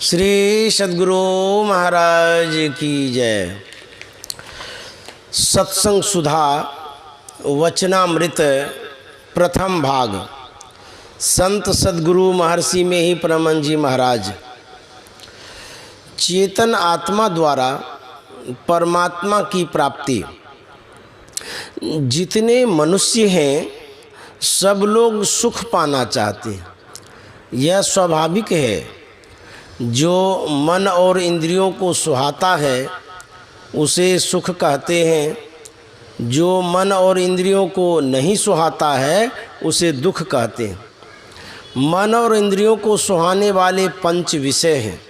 श्री सद्गुरु महाराज की जय। सत्संग सुधा वचनामृत प्रथम भाग। संत सद्गुरु महर्षि में ही परमहंस जी महाराज चेतन आत्मा द्वारा परमात्मा की प्राप्ति। जितने मनुष्य हैं सब लोग सुख पाना चाहते हैं, यह स्वाभाविक है। जो मन और इंद्रियों को सुहाता है उसे सुख कहते हैं, जो मन और इंद्रियों को नहीं सुहाता है उसे दुख कहते हैं। मन और इंद्रियों को सुहाने वाले पंच विषय हैं।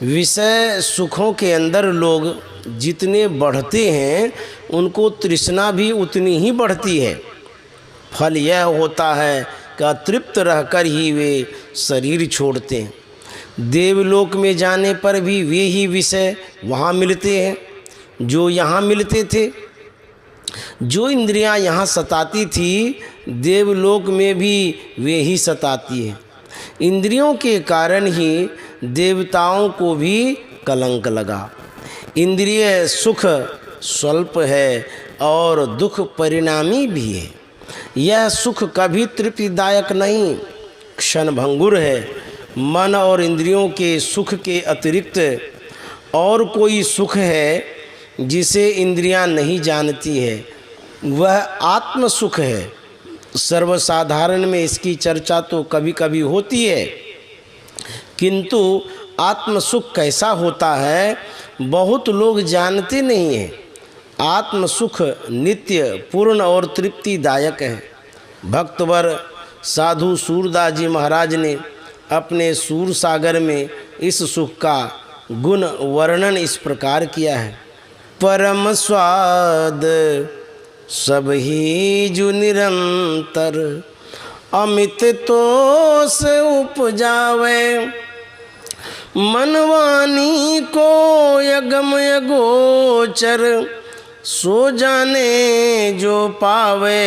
विषय सुखों के अंदर लोग जितने बढ़ते हैं उनको तृष्णा भी उतनी ही बढ़ती है। फल यह होता है कि तृप्त रहकर ही वे शरीर छोड़ते हैं। देवलोक में जाने पर भी वे ही विषय वहाँ मिलते हैं जो यहाँ मिलते थे। जो इंद्रियाँ यहाँ सताती थी देवलोक में भी वे ही सताती हैं। इंद्रियों के कारण ही देवताओं को भी कलंक लगा। इंद्रिय सुख स्वल्प है और दुख परिणामी भी है। यह सुख कभी तृप्तिदायक नहीं, क्षणभंगुर है। मन और इंद्रियों के सुख के अतिरिक्त और कोई सुख है जिसे इंद्रियां नहीं जानती है, वह आत्म सुख है। सर्वसाधारण में इसकी चर्चा तो कभी कभी होती है, किंतु आत्म सुख कैसा होता है बहुत लोग जानते नहीं हैं। आत्म सुख नित्य पूर्ण और तृप्तिदायक है। भक्तवर साधु सूरदास जी महाराज ने अपने सूर सागर में इस सुख का गुण वर्णन इस प्रकार किया है। परम स्वाद सब ही जो निरंतर, अमित तो से उपजावे, मनवानी को यगम यगोचर, सो जाने जो पावे,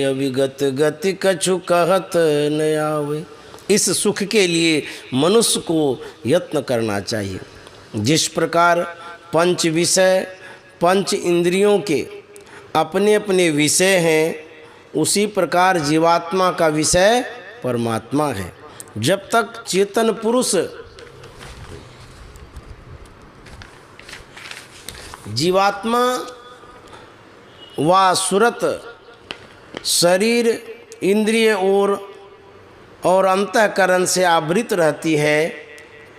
अभिगत गति कछु कहत न आवे। इस सुख के लिए मनुष्य को यत्न करना चाहिए। जिस प्रकार पंच विषय पंच इंद्रियों के अपने अपने विषय हैं, उसी प्रकार जीवात्मा का विषय परमात्मा है। जब तक चेतन पुरुष जीवात्मा व सुरत शरीर इंद्रिय और अंतःकरण से आवृत रहती है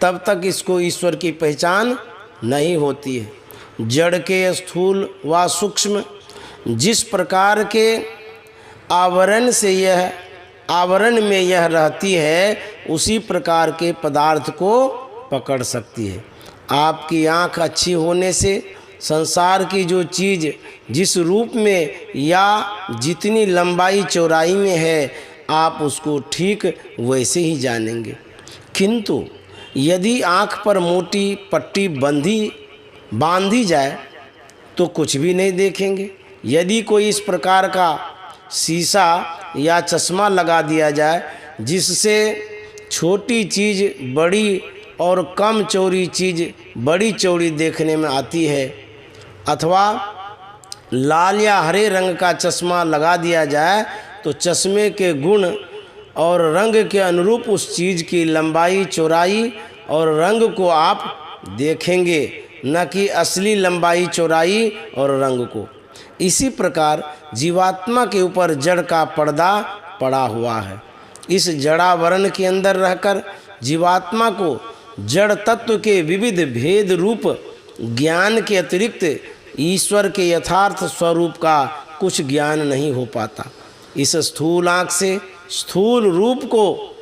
तब तक इसको ईश्वर की पहचान नहीं होती है। जड़ के स्थूल व सूक्ष्म जिस प्रकार के आवरण से यह आवरण में यह रहती है उसी प्रकार के पदार्थ को पकड़ सकती है। आपकी आँख अच्छी होने से संसार की जो चीज़ जिस रूप में या जितनी लंबाई चौड़ाई में है आप उसको ठीक वैसे ही जानेंगे। किंतु यदि आँख पर मोटी पट्टी बांधी जाए तो कुछ भी नहीं देखेंगे। यदि कोई इस प्रकार का शीशा या चश्मा लगा दिया जाए जिससे छोटी चीज़ बड़ी और कम चौड़ी चीज़ बड़ी चौड़ी देखने में आती है, अथवा लाल या हरे रंग का चश्मा लगा दिया जाए तो चश्मे के गुण और रंग के अनुरूप उस चीज़ की लंबाई चौड़ाई और रंग को आप देखेंगे, न कि असली लंबाई चौड़ाई और रंग को। इसी प्रकार जीवात्मा के ऊपर जड़ का पर्दा पड़ा हुआ है। इस जड़ावरण के अंदर रहकर जीवात्मा को जड़ तत्व के विविध भेद रूप ज्ञान के अतिरिक्त ईश्वर के यथार्थ स्वरूप का कुछ ज्ञान नहीं हो पाता। इस स्थूल आँख से स्थूल रूप को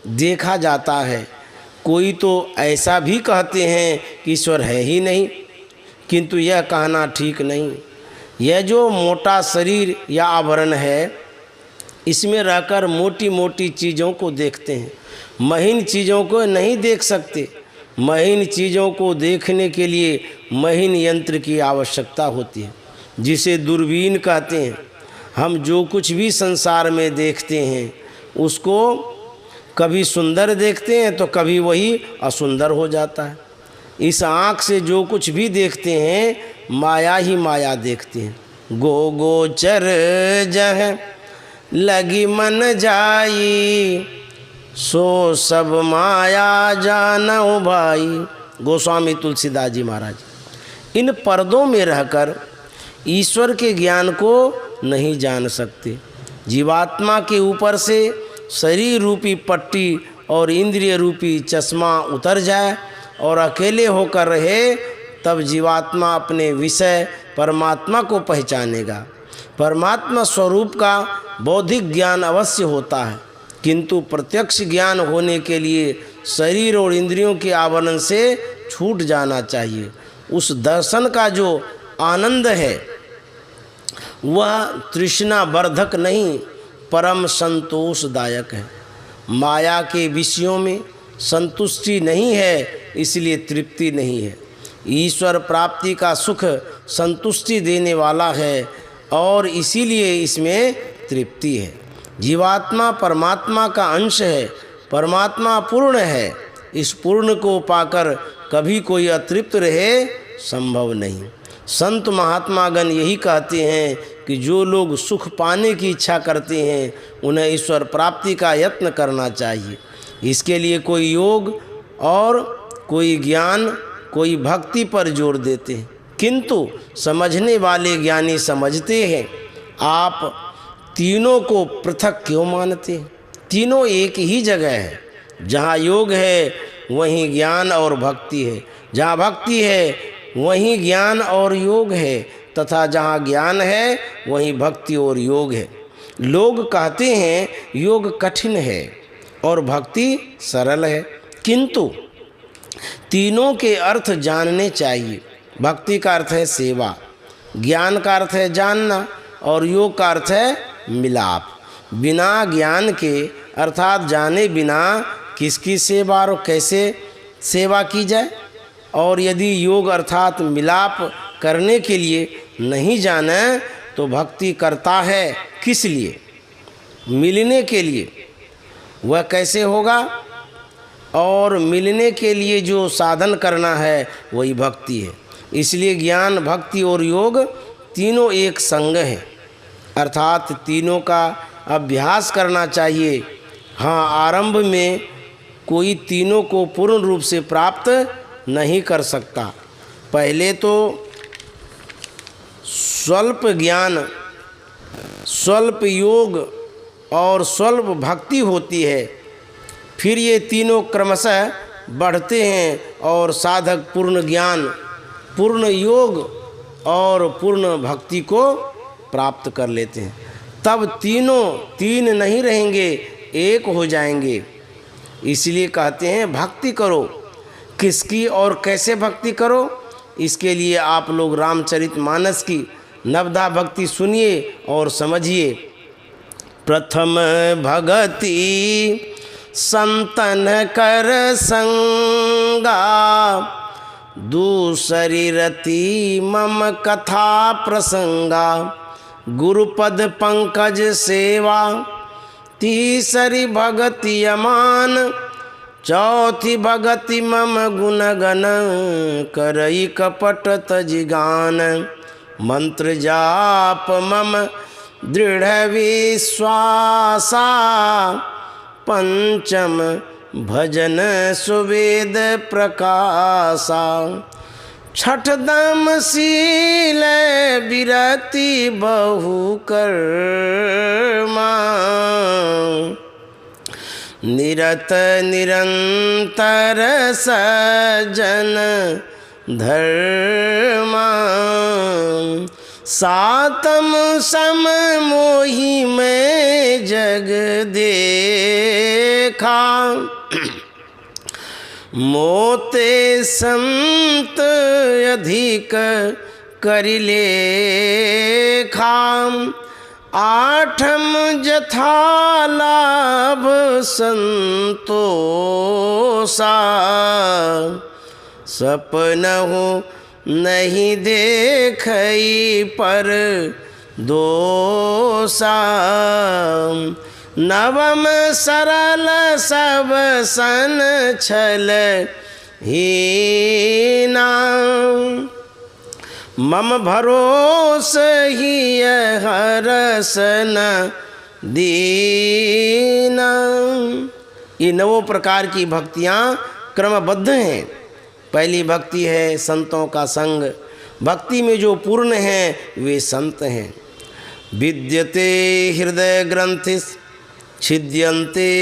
देखा जाता है। कोई तो ऐसा भी कहते हैं कि ईश्वर है ही नहीं, किंतु यह कहना ठीक नहीं। यह जो मोटा शरीर या आवरण है इसमें रहकर मोटी मोटी चीज़ों को देखते हैं, महीन चीज़ों को नहीं देख सकते। महीन चीज़ों को देखने के लिए महीन यंत्र की आवश्यकता होती है जिसे दूरबीन कहते हैं। हम जो कुछ भी संसार में देखते हैं उसको कभी सुंदर देखते हैं तो कभी वही असुंदर हो जाता है। इस आँख से जो कुछ भी देखते हैं माया ही माया देखते हैं। गो गोचर जह लगी मन जाई, सो सब माया जानऊ भाई। गोस्वामी तुलसीदास जी महाराज। इन पर्दों में रहकर ईश्वर के ज्ञान को नहीं जान सकते। जीवात्मा के ऊपर से शरीर रूपी पट्टी और इंद्रिय रूपी चश्मा उतर जाए और अकेले होकर रहे, तब जीवात्मा अपने विषय परमात्मा को पहचानेगा। परमात्मा स्वरूप का बौद्धिक ज्ञान अवश्य होता है, किंतु प्रत्यक्ष ज्ञान होने के लिए शरीर और इंद्रियों के आवरण से छूट जाना चाहिए। उस दर्शन का जो आनंद है वह तृष्णा वर्धक नहीं, परम संतोषदायक है। माया के विषयों में संतुष्टि नहीं है, इसलिए तृप्ति नहीं है। ईश्वर प्राप्ति का सुख संतुष्टि देने वाला है और इसीलिए इसमें तृप्ति है। जीवात्मा परमात्मा का अंश है, परमात्मा पूर्ण है। इस पूर्ण को पाकर कभी कोई अतृप्त रहे संभव नहीं। संत महात्मागण यही कहते हैं कि जो लोग सुख पाने की इच्छा करते हैं उन्हें ईश्वर प्राप्ति का यत्न करना चाहिए। इसके लिए कोई योग और कोई ज्ञान, कोई भक्ति पर जोर देते हैं, किंतु समझने वाले ज्ञानी समझते हैं आप तीनों को पृथक क्यों मानते हैं। तीनों एक ही जगह है। जहाँ योग है वहीं ज्ञान और भक्ति है, जहाँ भक्ति है वहीं ज्ञान और योग है, तथा जहाँ ज्ञान है वहीं भक्ति और योग है। लोग कहते हैं योग कठिन है और भक्ति सरल है, किंतु तीनों के अर्थ जानने चाहिए। भक्ति का अर्थ है सेवा, ज्ञान का अर्थ है जानना और योग का अर्थ है मिलाप। बिना ज्ञान के अर्थात जाने बिना किसकी सेवा और कैसे सेवा की जाए, और यदि योग अर्थात मिलाप करने के लिए नहीं जाने तो भक्ति करता है किस लिए, मिलने के लिए। वह कैसे होगा, और मिलने के लिए जो साधन करना है वही भक्ति है। इसलिए ज्ञान, भक्ति और योग तीनों एक संग हैं, अर्थात तीनों का अभ्यास करना चाहिए। हाँ, आरंभ में कोई तीनों को पूर्ण रूप से प्राप्त नहीं कर सकता। पहले तो स्वल्प ज्ञान, स्वल्प योग और स्वल्प भक्ति होती है, फिर ये तीनों क्रमशः बढ़ते हैं और साधक पूर्ण ज्ञान, पूर्ण योग और पूर्ण भक्ति को प्राप्त कर लेते हैं। तब तीनों तीन नहीं रहेंगे, एक हो जाएंगे। इसलिए कहते हैं भक्ति करो। किसकी और कैसे भक्ति करो, इसके लिए आप लोग रामचरितमानस की नवधा भक्ति सुनिए और समझिए। प्रथम भगति संतन कर संगा, दूसरी रति मम कथा प्रसंगा, गुरुपद पंकज सेवा, तीसरी भगति अमान, चौथी भगति मम गुणगण, करई कपट तजिगान, मंत्र जाप मम दृढ़ विश्वासा, पंचम भजन सुवेद प्रकाशा, छठ दम शील विरति बहु कर्मा, निरत निरंतर सजन धर्मा, सातम सम मोहि में जग देखा, मोते संत अधिक करि लेखा, आठम जथा लाभ संतोषा, सपनहु नहीं देखई पर दोषा, नवम सरल सब सन छल हीना, मम भरोस ही हरस न दीना। ये नवों प्रकार की भक्तियाँ क्रमबद्ध हैं। पहली भक्ति है संतों का संग। भक्ति में जो पूर्ण हैं वे संत हैं। विद्यते हृदय ग्रंथि छिद्यन्ते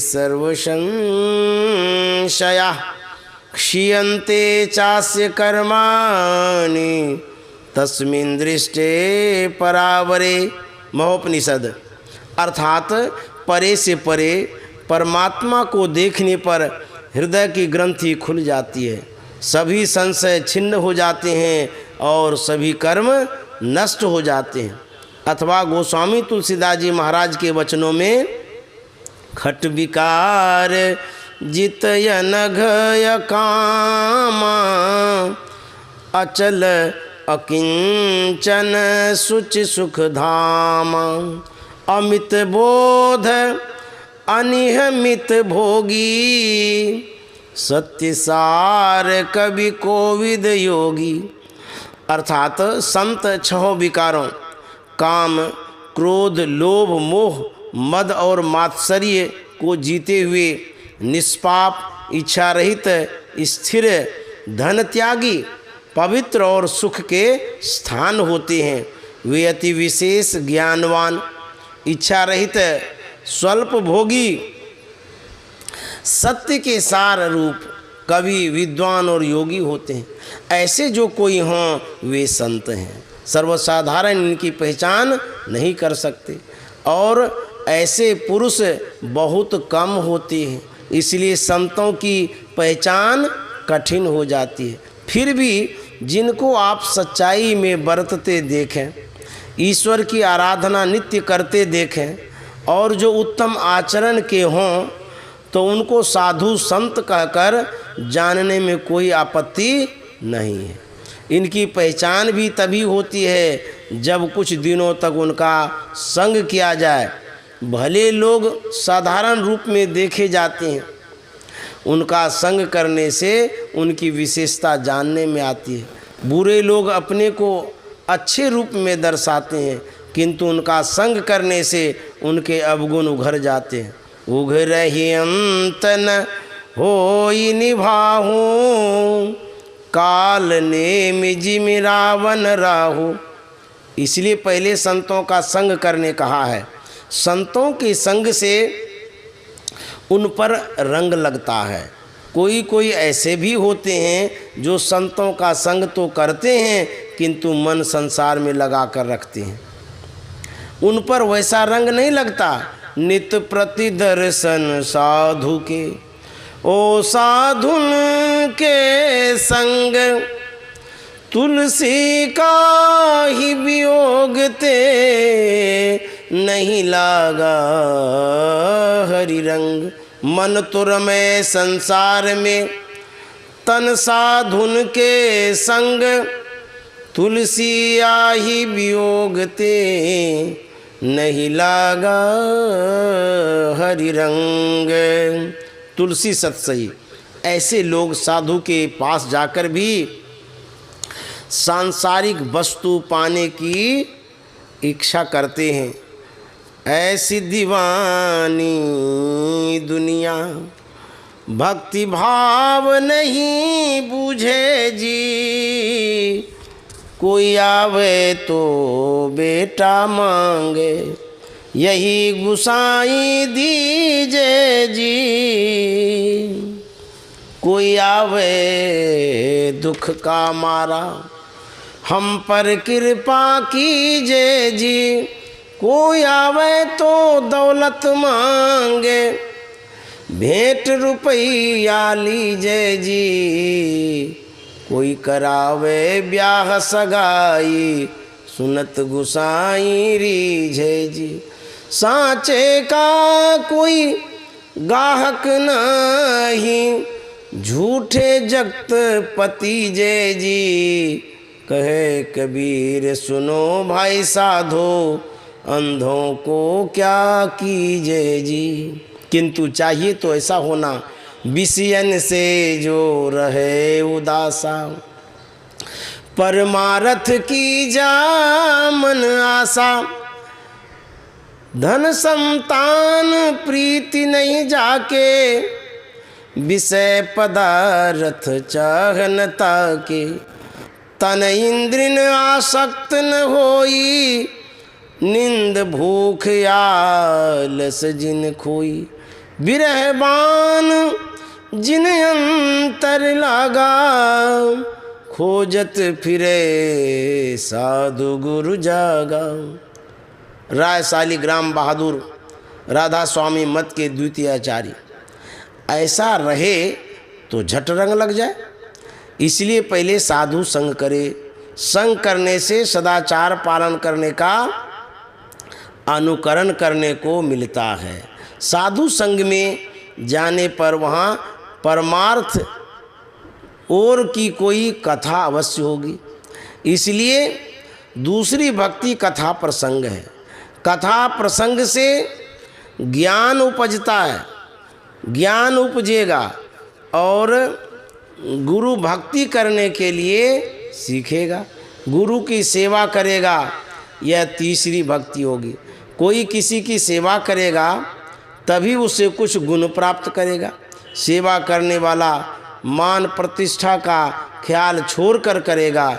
सर्वसंशया, क्षीयन्ते चास्य कर्माणि तस्मिन् दृष्टे परावरे। महोपनिषद। अर्थात परे से परे परमात्मा को देखने पर हृदय की ग्रंथि खुल जाती है, सभी संशय छिन्न हो जाते हैं और सभी कर्म नष्ट हो जाते हैं। अथवा गोस्वामी तुलसीदास जी महाराज के वचनों में खट विकार जितय नघय कामा, अचल अकिंचन सुच सुख धामा, अमित बोध अनिहमित भोगी, सत्य सार कवि कोविद योगी। अर्थात संत छह विकारों काम, क्रोध, लोभ, मोह, मद और मात्सर्य को जीते हुए निष्पाप, इच्छा रहित, स्थिर, धन त्यागी, पवित्र और सुख के स्थान होते हैं। वे अति विशेष ज्ञानवान, इच्छा रहित, स्वल्प भोगी, सत्य के सार रूप कवि, विद्वान और योगी होते हैं। ऐसे जो कोई हों वे संत हैं। सर्वसाधारण इनकी पहचान नहीं कर सकते और ऐसे पुरुष बहुत कम होते हैं, इसलिए संतों की पहचान कठिन हो जाती है। फिर भी जिनको आप सच्चाई में बरतते देखें, ईश्वर की आराधना नित्य करते देखें और जो उत्तम आचरण के हों तो उनको साधु संत कहकर जानने में कोई आपत्ति नहीं है। इनकी पहचान भी तभी होती है जब कुछ दिनों तक उनका संग किया जाए। भले लोग साधारण रूप में देखे जाते हैं, उनका संग करने से उनकी विशेषता जानने में आती है। बुरे लोग अपने को अच्छे रूप में दर्शाते हैं, किंतु उनका संग करने से उनके अवगुण उघर जाते हैं। उघरहि अंत न होई निभाहु, काल नेम जिम रावण राहु। इसलिए पहले संतों का संग करने कहा है। संतों के संग से उन पर रंग लगता है। कोई कोई ऐसे भी होते हैं जो संतों का संग तो करते हैं किंतु मन संसार में लगा कर रखते हैं, उन पर वैसा रंग नहीं लगता। नित प्रति दर्शन साधु के, ओ साधुन के संग, तुलसी का ही वियोग ते नहीं लागा हरि रंग। मन तुर में संसार में तन साधुन के संग, तुलसी आही वियोग ते नहीं लागा हरि रंग। तुलसी सत्सई। ऐसे लोग साधु के पास जाकर भी सांसारिक वस्तु पाने की इच्छा करते हैं। ऐसी दीवानी दुनिया भक्ति भाव नहीं बूझे जी, कोई आवे तो बेटा मांगे यही गुसाई दीजे जी, कोई आवे दुख का मारा हम पर कृपा कीजे जी, कोई आवे तो दौलत मांगे भेंट रुपया लीजे जी, कोई करावे ब्याह सगाई सुनत गुसाई रीझे जी। सांचे का कोई गाहक नहीं झूठे जगत पति जे जी, कहे कबीर सुनो भाई साधो अंधों को क्या कीजिए जी। किंतु चाहिए तो ऐसा होना, विषयन से जो रहे उदासा, परमारथ की जा मन आशा, धन संतान प्रीति नहीं जाके, विषय पदार्थ चाहनता के, तन इंद्रिन आसक्त न होई, निंद भूख आलस जिन खोई, विरहबान जिन अंतर लागा, खोजत फिरे साधु गुरु जागा। राय शालिग्राम बहादुर राधा स्वामी मत के द्वितीय आचार्य। ऐसा रहे तो झट रंग लग जाए, इसलिए पहले साधु संग करे। संग करने से सदाचार पालन करने का अनुकरण करने को मिलता है। साधु संग में जाने पर वहाँ परमार्थ और की कोई कथा अवश्य होगी। इसलिए दूसरी भक्ति कथा प्रसंग है। कथा प्रसंग से ज्ञान उपजता है, ज्ञान उपजेगा और गुरु भक्ति करने के लिए सीखेगा, गुरु की सेवा करेगा। यह तीसरी भक्ति होगी। कोई किसी की सेवा करेगा तभी उसे कुछ गुण प्राप्त करेगा। सेवा करने वाला मान प्रतिष्ठा का ख्याल छोड़कर करेगा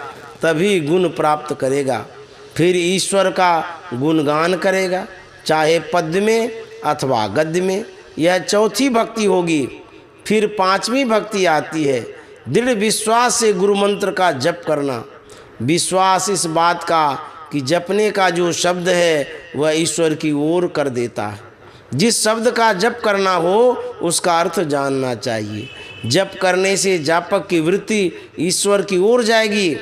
तभी गुण प्राप्त करेगा। फिर ईश्वर का गुणगान करेगा, चाहे पद्य में अथवा गद्य में। यह चौथी भक्ति होगी। फिर पांचवी भक्ति आती है, दृढ़ विश्वास से गुरु मंत्र का जप करना। विश्वास इस बात का कि जपने का जो शब्द है वह ईश्वर की ओर कर देता है। जिस शब्द का जप करना हो उसका अर्थ जानना चाहिए। जप करने से जापक की वृत्ति ईश्वर की ओर जाएगी।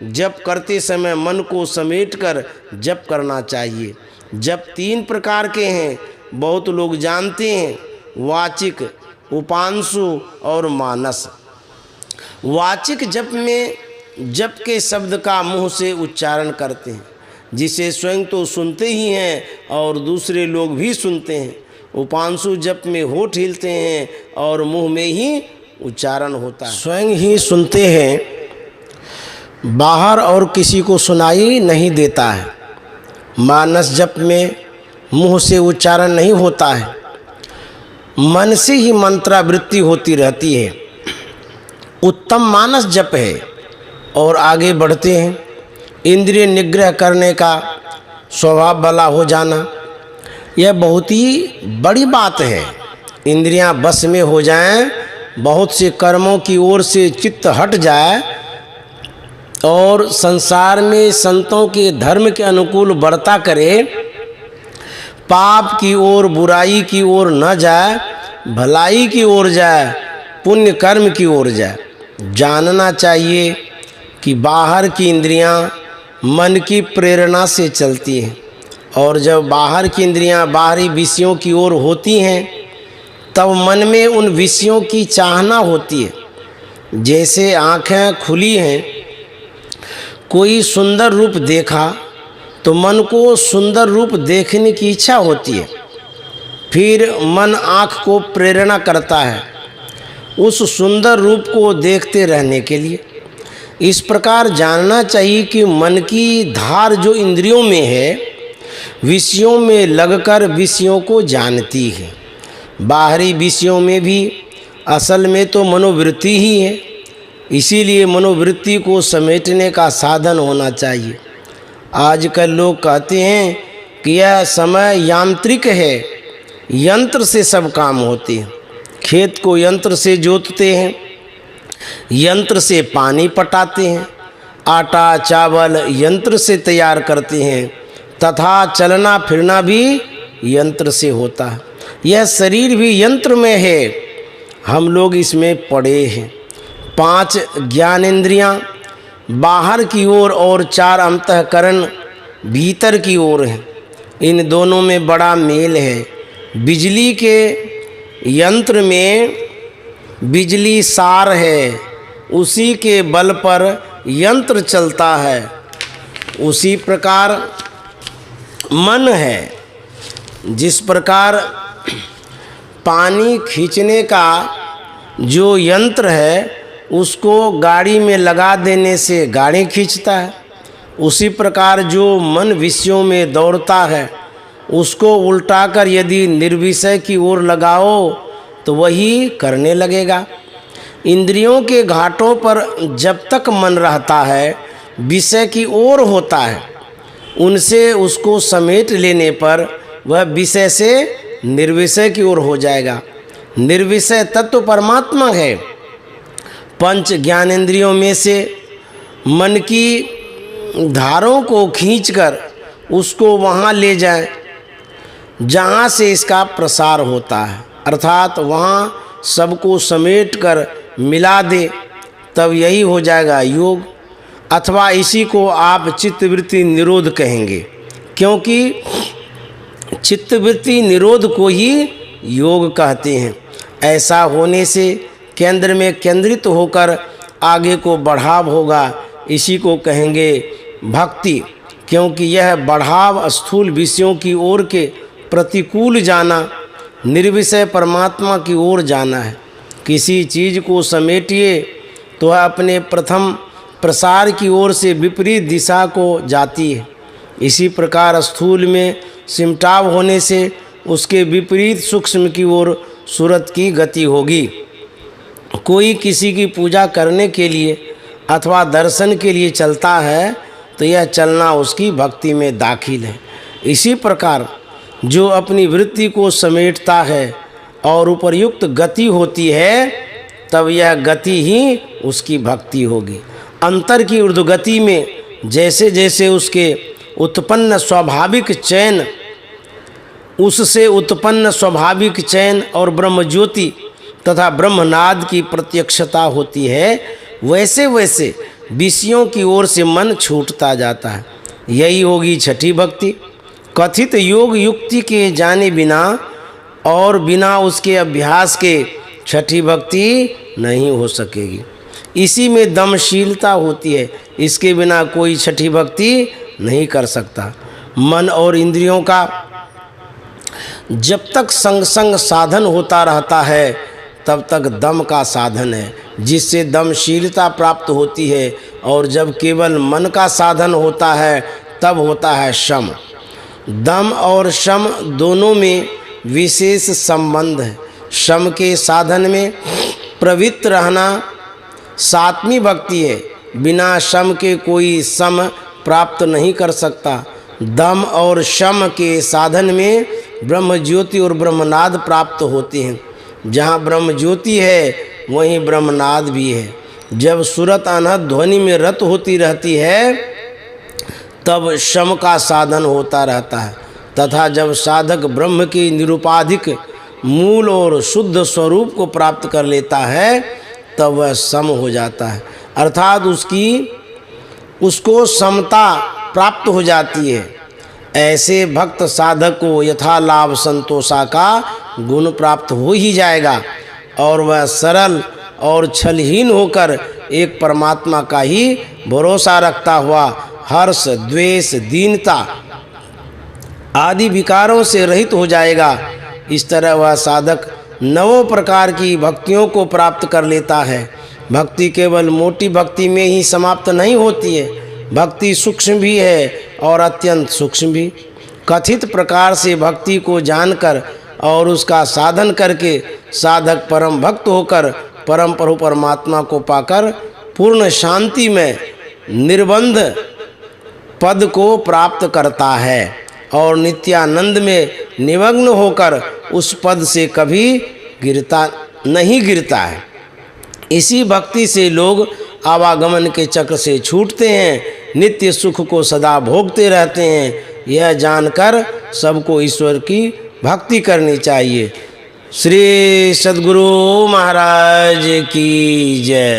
जप करते समय मन को समेटकर जप करना चाहिए। जप 3 प्रकार के हैं, बहुत लोग जानते हैं, वाचिक, उपांशु और मानस। वाचिक जप में जप के शब्द का मुंह से उच्चारण करते हैं, जिसे स्वयं तो सुनते ही हैं और दूसरे लोग भी सुनते हैं। उपांशु जप में होठ हिलते हैं और मुंह में ही उच्चारण होता है, स्वयं ही सुनते हैं, बाहर और किसी को सुनाई नहीं देता है। मानस जप में मुंह से उच्चारण नहीं होता है, मन से ही मंत्रावृत्ति होती रहती है। उत्तम मानस जप है। और आगे बढ़ते हैं। इंद्रिय निग्रह करने का स्वभाव भला हो जाना, यह बहुत ही बड़ी बात है। इंद्रियां बस में हो जाएं, बहुत से कर्मों की ओर से चित्त हट जाए और संसार में संतों के धर्म के अनुकूल बढ़ता करे, पाप की ओर बुराई की ओर न जाए, भलाई की ओर जाए, पुण्य कर्म की ओर जाए। जानना चाहिए कि बाहर की इंद्रियां मन की प्रेरणा से चलती हैं और जब बाहर की इंद्रियां बाहरी विषयों की ओर होती हैं तब मन में उन विषयों की चाहना होती है। जैसे आँखें खुली हैं, कोई सुंदर रूप देखा तो मन को सुंदर रूप देखने की इच्छा होती है, फिर मन आँख को प्रेरणा करता है उस सुंदर रूप को देखते रहने के लिए। इस प्रकार जानना चाहिए कि मन की धार जो इंद्रियों में है, विषयों में लगकर विषयों को जानती है। बाहरी विषयों में भी असल में तो मनोवृत्ति ही है, इसीलिए मनोवृत्ति को समेटने का साधन होना चाहिए। आजकल लोग कहते हैं कि यह समय यांत्रिक है, यंत्र से सब काम होते हैं। खेत को यंत्र से जोतते हैं, यंत्र से पानी पटाते हैं, आटा चावल यंत्र से तैयार करते हैं, तथा चलना फिरना भी यंत्र से होता है। यह शरीर भी यंत्र में है, हम लोग इसमें पड़े हैं। 5 ज्ञानेंद्रियां बाहर की ओर और 4 अंतःकरण भीतर की ओर हैं। इन दोनों में बड़ा मेल है। बिजली के यंत्र में बिजली सार है, उसी के बल पर यंत्र चलता है। उसी प्रकार मन है। जिस प्रकार पानी खींचने का जो यंत्र है उसको गाड़ी में लगा देने से गाड़ी खींचता है, उसी प्रकार जो मन विषयों में दौड़ता है उसको उल्टाकर यदि निर्विषय की ओर लगाओ तो वही करने लगेगा। इंद्रियों के घाटों पर जब तक मन रहता है विषय की ओर होता है, उनसे उसको समेट लेने पर वह विषय से निर्विषय की ओर हो जाएगा। निर्विषय तत्व परमात्मा है। पंच ज्ञानेंद्रियों में से मन की धारों को खींचकर उसको वहाँ ले जाए जहाँ से इसका प्रसार होता है, अर्थात वहाँ सबको समेट कर मिला दे, तब यही हो जाएगा योग। अथवा इसी को आप चित्तवृत्ति निरोध कहेंगे, क्योंकि चित्तवृत्ति निरोध को ही योग कहते हैं। ऐसा होने से केंद्र में केंद्रित होकर आगे को बढ़ाव होगा, इसी को कहेंगे भक्ति। क्योंकि यह बढ़ाव स्थूल विषयों की ओर के प्रतिकूल जाना, निर्विषय परमात्मा की ओर जाना है। किसी चीज़ को समेटिए तो वह अपने प्रथम प्रसार की ओर से विपरीत दिशा को जाती है। इसी प्रकार स्थूल में सिमटाव होने से उसके विपरीत सूक्ष्म की ओर सूरत की गति होगी। कोई किसी की पूजा करने के लिए अथवा दर्शन के लिए चलता है तो यह चलना उसकी भक्ति में दाखिल है। इसी प्रकार जो अपनी वृत्ति को समेटता है और उपर्युक्त गति होती है, तब यह गति ही उसकी भक्ति होगी। अंतर की ऊर्ध्वगति में जैसे जैसे उसके उत्पन्न स्वाभाविक चैन, उससे उत्पन्न स्वाभाविक चैन और ब्रह्मज्योति तथा ब्रह्मनाद की प्रत्यक्षता होती है, वैसे वैसे विषयों की ओर से मन छूटता जाता है। यही होगी छठी भक्ति। कथित योग युक्ति के जाने बिना और बिना उसके अभ्यास के छठी भक्ति नहीं हो सकेगी। इसी में दमशीलता होती है, इसके बिना कोई छठी भक्ति नहीं कर सकता। मन और इंद्रियों का जब तक संग संग साधन होता रहता है तब तक दम का साधन है, जिससे दमशीलता प्राप्त होती है। और जब केवल मन का साधन होता है तब होता है शम। दम और शम दोनों में विशेष संबंध है। शम के साधन में प्रवृत्त रहना सात्वीं भक्ति है। बिना शम के कोई सम प्राप्त नहीं कर सकता। दम और शम के साधन में ब्रह्म ज्योति और ब्रह्मनाद प्राप्त होते हैं। जहाँ ब्रह्म ज्योति है वहीं ब्रह्मनाद भी है। जब सुरत अनहद ध्वनि में रत होती रहती है तब शम का साधन होता रहता है, तथा जब साधक ब्रह्म की निरुपाधिक मूल और शुद्ध स्वरूप को प्राप्त कर लेता है तब वह सम हो जाता है, अर्थात उसको समता प्राप्त हो जाती है। ऐसे भक्त साधक को यथा लाभ संतोषा का गुण प्राप्त हो ही जाएगा और वह सरल और छलहीन होकर एक परमात्मा का ही भरोसा रखता हुआ हर्ष, द्वेष, दीनता आदि विकारों से रहित हो जाएगा। इस तरह वह साधक नवों प्रकार की भक्तियों को प्राप्त कर लेता है। भक्ति केवल मोटी भक्ति में ही समाप्त नहीं होती है, भक्ति सूक्ष्म भी है और अत्यंत सूक्ष्म भी। कथित प्रकार से भक्ति को जानकर और उसका साधन करके साधक परम भक्त होकर परम प्रभु परमात्मा को पाकर पूर्ण शांति में निर्बंध पद को प्राप्त करता है और नित्यानंद में निमग्न होकर उस पद से कभी नहीं गिरता है। इसी भक्ति से लोग आवागमन के चक्र से छूटते हैं, नित्य सुख को सदा भोगते रहते हैं। यह जानकर सबको ईश्वर की भक्ति करनी चाहिए। श्री सद्गुरु महाराज की जय।